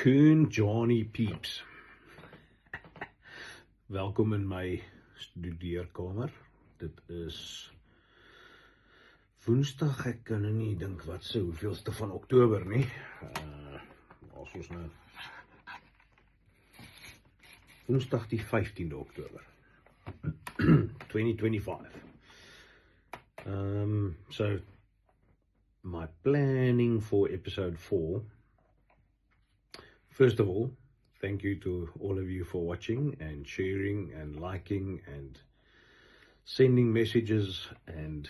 Koen Johnny Peeps. Welkom in my studeerkamer. Dit is Woensdag, ek kan nie dink wat se hoeveelste van Oktober nie. As ons nou Woensdag die 15de Oktober 2025. So my planning for episode 4. First of all, thank you to all of you for watching and sharing and liking and sending messages and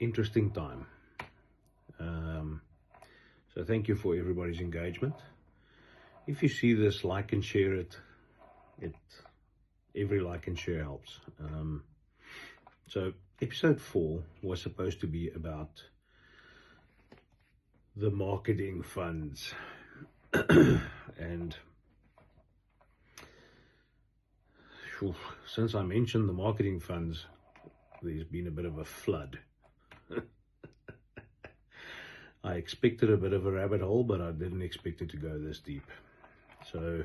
interesting time. So thank you for everybody's engagement. If you see this, like and share it. Every like and share helps. So episode 4 was supposed to be about the marketing funds. And since I mentioned the marketing funds, there's been a bit of a flood. I expected a bit of a rabbit hole, but I didn't expect it to go this deep. So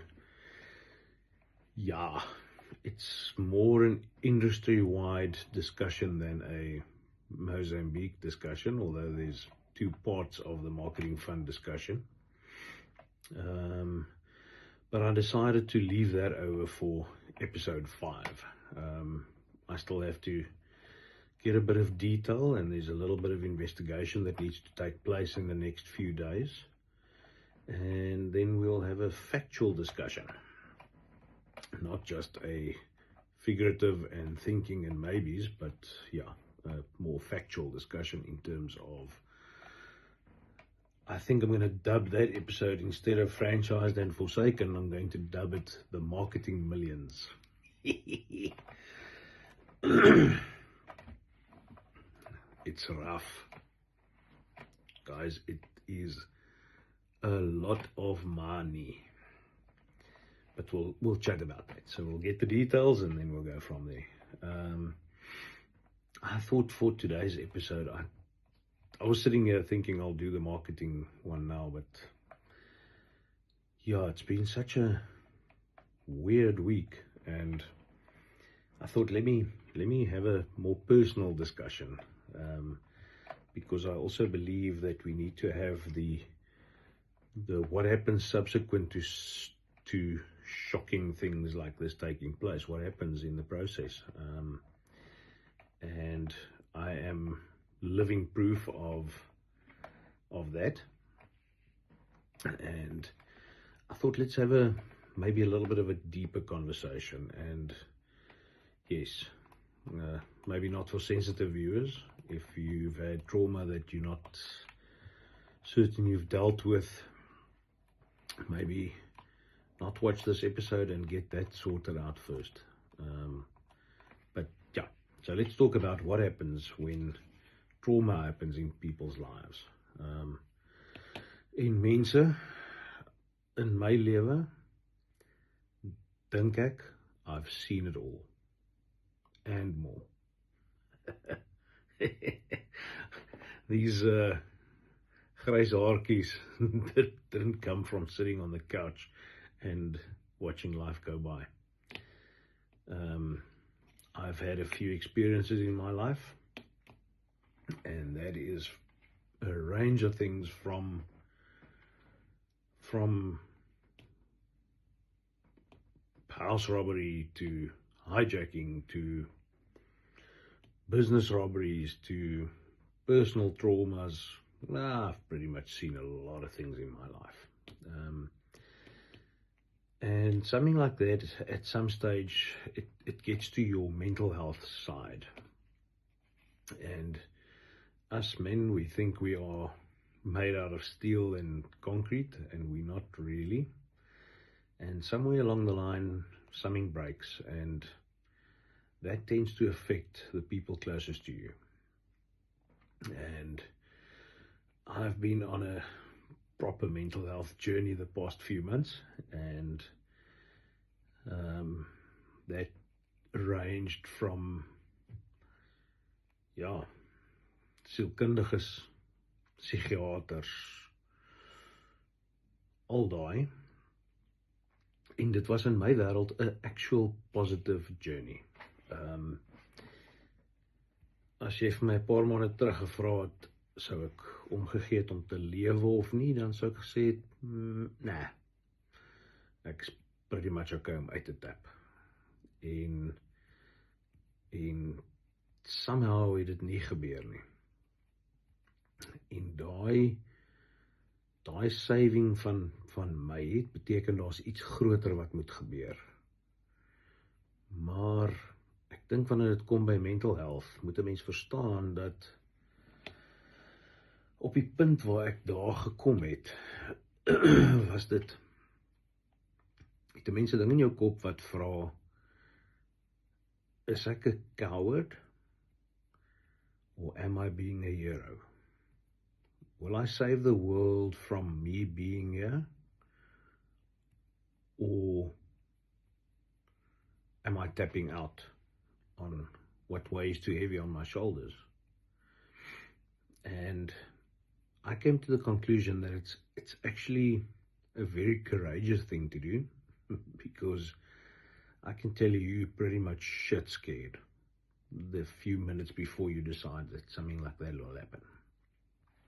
yeah, it's more an industry-wide discussion than a Mozambique discussion, although there's two parts of the marketing fund discussion. But I decided to leave that over for episode 5. I still have to get a bit of detail, and there's a little bit of investigation that needs to take place in the next few days. And then we'll have a factual discussion, not just a figurative and thinking and maybes, but yeah, a more factual discussion in terms of, I think I'm going to dub that episode, instead of Franchised and Forsaken, I'm going to dub it The Marketing Millions. It's rough. Guys, it is a lot of money. But we'll chat about that. So we'll get the details and then we'll go from there. I thought for today's episode, I was sitting here thinking I'll do the marketing one now, but yeah, it's been such a weird week, and I thought let me have a more personal discussion, because I also believe that we need to have the what happens subsequent to shocking things like this taking place, what happens in the process, and I am living proof of that. And I thought let's have maybe a little bit of a deeper conversation. And yes, maybe not for sensitive viewers. If you've had trauma that you're not certain you've dealt with, maybe not watch this episode and get that sorted out first. But yeah, so let's talk about what happens when trauma happens in people's lives. En mense in my lewe, dink ek, I've seen it all and more. These grys haartjies didn't come from sitting on the couch and watching life go by. I've had a few experiences in my life, and that is a range of things from house robbery to hijacking to business robberies to personal traumas. I've pretty much seen a lot of things in my life. And something like that, at some stage, it gets to your mental health side. And us men, we think we are made out of steel and concrete, and we're not really. And somewhere along the line, something breaks, and that tends to affect the people closest to you. And I've been on a proper mental health journey the past few months, and that ranged from sielkundiges, psigiaters, al daai, en dit was in my wêreld 'n actual positive journey. As jy vir my 'n paar maande terug gevra het, sou ek omgegee het om te lewe of nie, dan sou ek gesê het, nee, ek's pretty much okay om uit te tap. En somehow het dit nie gebeur nie. En daai saving van my het beteken daar's iets groter wat moet gebeur. Maar ek dink wanneer dit kom by mental health, moet 'n mens verstaan dat op die punt waar ek daar gekom het, was dit, het 'n mens 'n ding in jou kop wat vra, is ek 'n coward? Or am I being a hero? Will I save the world from me being here? Or am I tapping out on what weighs too heavy on my shoulders? And I came to the conclusion that it's actually a very courageous thing to do, because I can tell you're pretty much shit scared the few minutes before you decide that something like that will happen.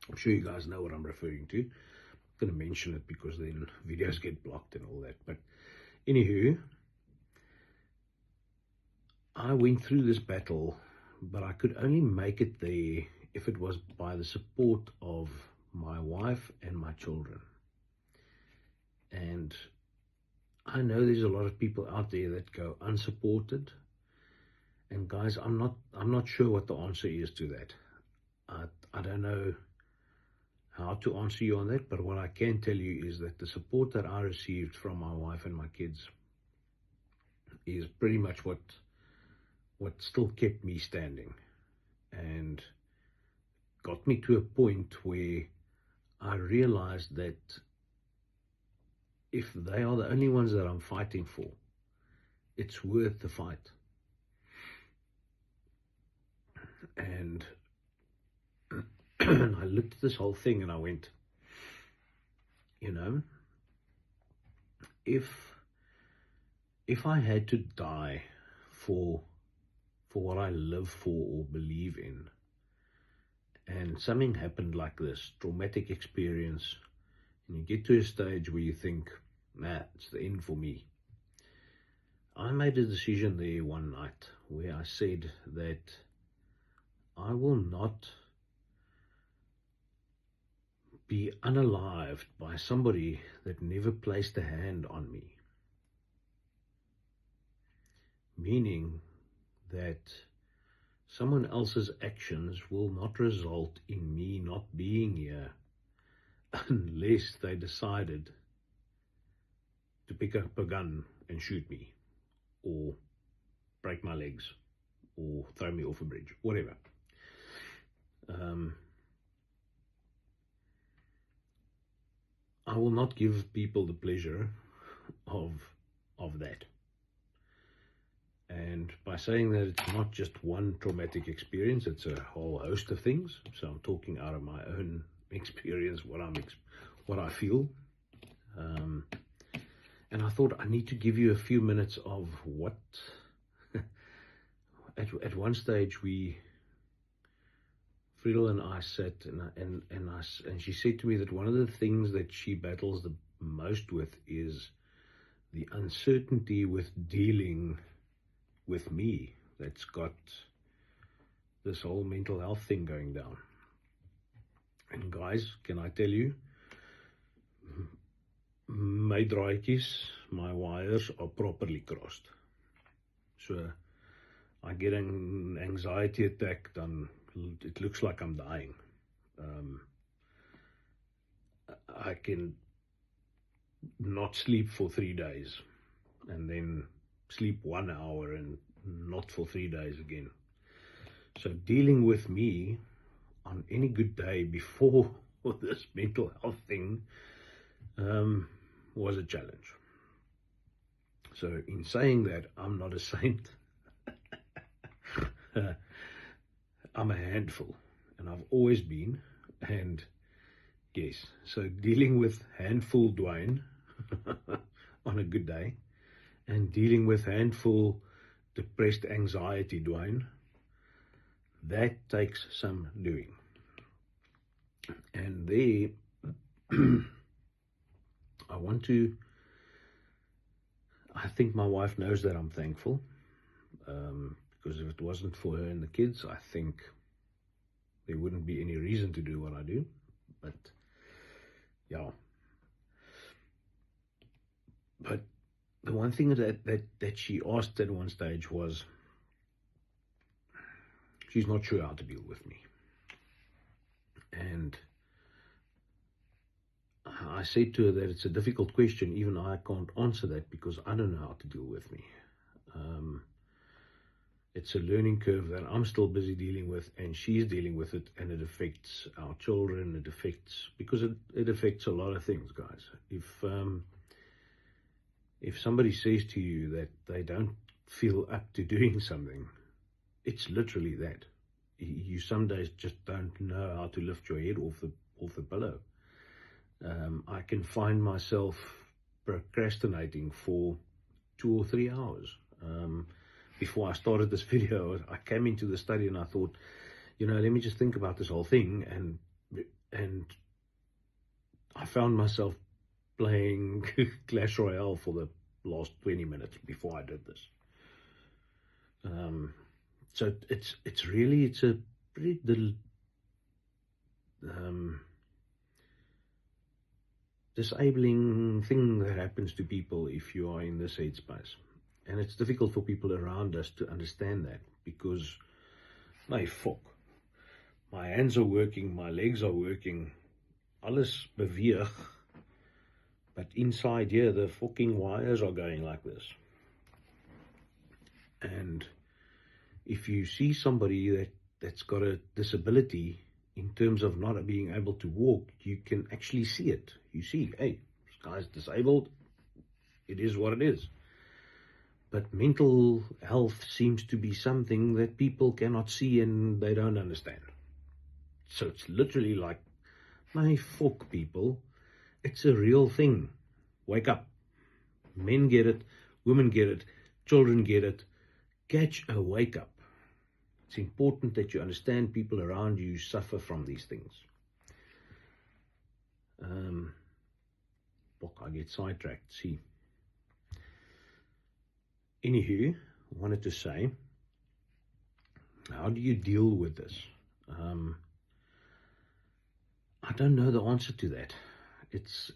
I'm sure you guys know what I'm referring to. I'm going to mention it because then videos get blocked and all that. But anywho, I went through this battle, but I could only make it there if it was by the support of my wife and my children. And I know there's a lot of people out there that go unsupported. And guys, I'm not sure what the answer is to that. I don't know how to answer you on that, but what I can tell you is that the support that I received from my wife and my kids is pretty much what still kept me standing, and got me to a point where I realized that if they are the only ones that I'm fighting for, it's worth the fight. And I looked at this whole thing and I went, if I had to die for what I live for or believe in, and something happened like this, traumatic experience, and you get to a stage where you think, nah, it's the end for me. I made a decision there one night where I said that I will not be unalived by somebody that never placed a hand on me. Meaning that someone else's actions will not result in me not being here unless they decided to pick up a gun and shoot me, or break my legs, or throw me off a bridge, whatever. I will not give people the pleasure of that. And by saying that, it's not just one traumatic experience, it's a whole host of things. So I'm talking out of my own experience, what I feel. And I thought I need to give you a few minutes of what, at one stage Friedel and I sat and she said to me that one of the things that she battles the most with is the uncertainty with dealing with me that's got this whole mental health thing going down. And guys, can I tell you, my draadjies, my wires are properly crossed. So I get an anxiety attack, then it looks like I'm dying. I can not sleep for 3 days and then sleep 1 hour and not for 3 days again. So dealing with me on any good day before this mental health thing was a challenge. So in saying that, I'm not a saint. I'm a handful, and I've always been. And Yes, so dealing with handful Dwayne on a good day, and dealing with handful depressed anxiety Dwayne, that takes some doing. And there, I think my wife knows that I'm thankful, because if it wasn't for her and the kids, I think there wouldn't be any reason to do what I do. But yeah, but the one thing that she asked at one stage was, she's not sure how to deal with me. And I said to her that it's a difficult question. Even I can't answer that because I don't know how to deal with me. It's a learning curve that I'm still busy dealing with, and she's dealing with it, and it affects our children. It affects, because it affects a lot of things, guys. If somebody says to you that they don't feel up to doing something, it's literally that. You some days just don't know how to lift your head off the pillow. I can find myself procrastinating for 2 or 3 hours. Before I started this video, I came into the study and I thought, let me just think about this whole thing, and I found myself playing Clash Royale for the last 20 minutes before I did this. So it's a pretty little disabling thing that happens to people if you are in this headspace. And it's difficult for people around us to understand that, because my hands are working, my legs are working, alles beweeg, but inside here the fucking wires are going like this. And if you see somebody that's got a disability in terms of not being able to walk, you can actually see it. You see, hey, this guy's disabled, it is what it is. But mental health seems to be something that people cannot see and they don't understand. So it's literally like, my fuck, people, it's a real thing. Wake up. Men get it, women get it, children get it. Catch a wake up. It's important that you understand people around you suffer from these things. I get sidetracked. See. Anywho, I wanted to say, how do you deal with this? I don't know the answer to that. It's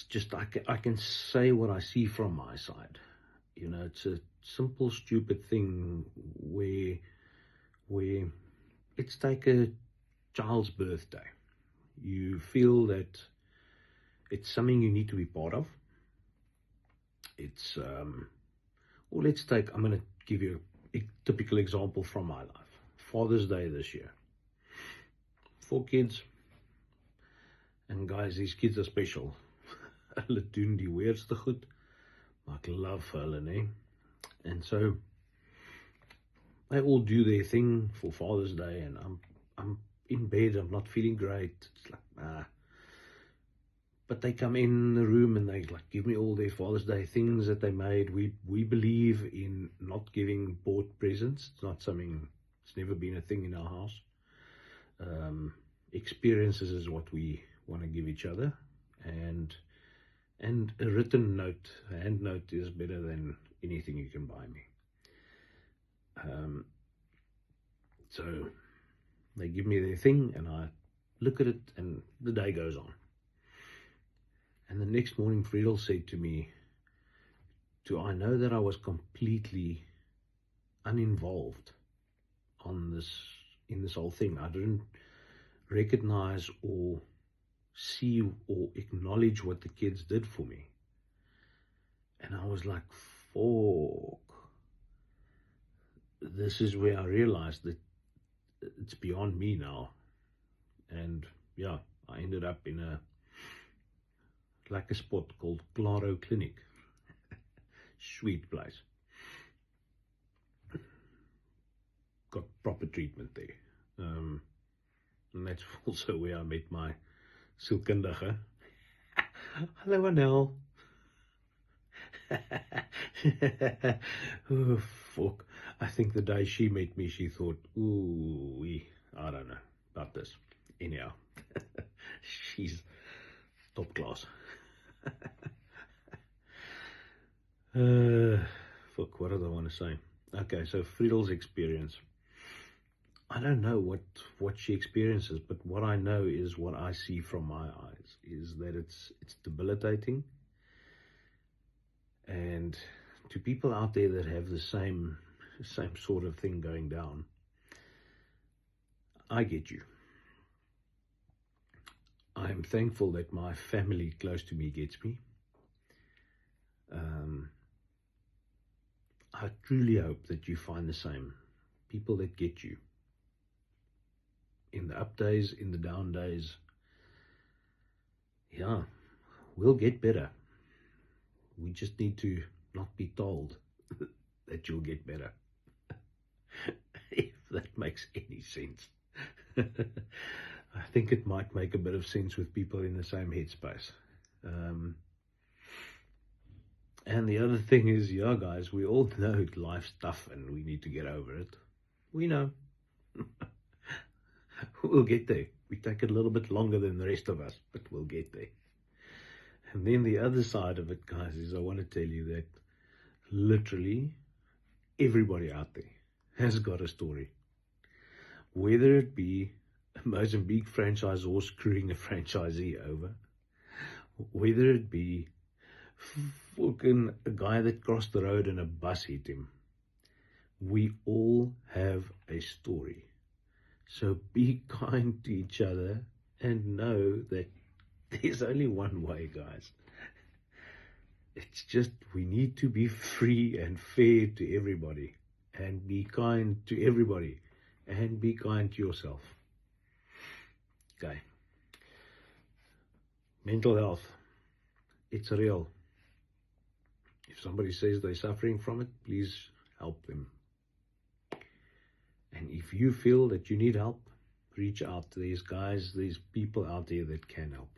just, I can say what I see from my side. It's a simple, stupid thing where it's like a child's birthday. You feel that it's something you need to be part of. It's, I'm going to give you a typical example from my life. Father's Day this year. 4 kids. And guys, these kids are special. Hulle doen die weerste goed. Maar ek love hulle, nee. And so, they all do their thing for Father's Day, and I'm in bed, I'm not feeling great. It's like, nah. But they come in the room and they give me all their Father's Day things that they made. We believe in not giving bought presents. It's not something, it's never been a thing in our house. Experiences is what we want to give each other, and a written note, a hand note, is better than anything you can buy me. So they give me their thing and I look at it and the day goes on. And the next morning, Friedel said to me, do I know that I was completely uninvolved in this whole thing? I didn't recognize or see or acknowledge what the kids did for me. And I was like, fuck. This is where I realized that it's beyond me now. And yeah, I ended up in a spot called Claro Clinic. Sweet place. Got proper treatment there. And that's also where I met my sielkundige. Hello, Anel. Oh, fuck. I think the day she met me, she thought, ooh, I don't know about this. Anyhow, she's top class. Fuck, what did I want to say? Okay, so Friedel's experience. I don't know what she experiences, but what I know is what I see from my eyes is that it's debilitating. And to people out there that have the same sort of thing going down, I get you. I am thankful that my family close to me gets me. I truly hope that you find the same. People that get you. In the up days, in the down days. Yeah, we'll get better. We just need to not be told that you'll get better. If that makes any sense. I think it might make a bit of sense with people in the same headspace. And the other thing is, yeah, guys, we all know life's tough and we need to get over it. We know. We'll get there. We take it a little bit longer than the rest of us, but we'll get there. And then the other side of it, guys, is I want to tell you that literally everybody out there has got a story. Whether it be a Mozambique franchisor screwing a franchisee over, whether it be fucking a guy that crossed the road and a bus hit him, we all have a story. So be kind to each other and know that there's only one way, guys. It's just we need to be free and fair to everybody and be kind to everybody and be kind to yourself. Okay. Mental health. It's real. If somebody says they're suffering from it, please help them. And if you feel that you need help, reach out to these guys, these people out there that can help you.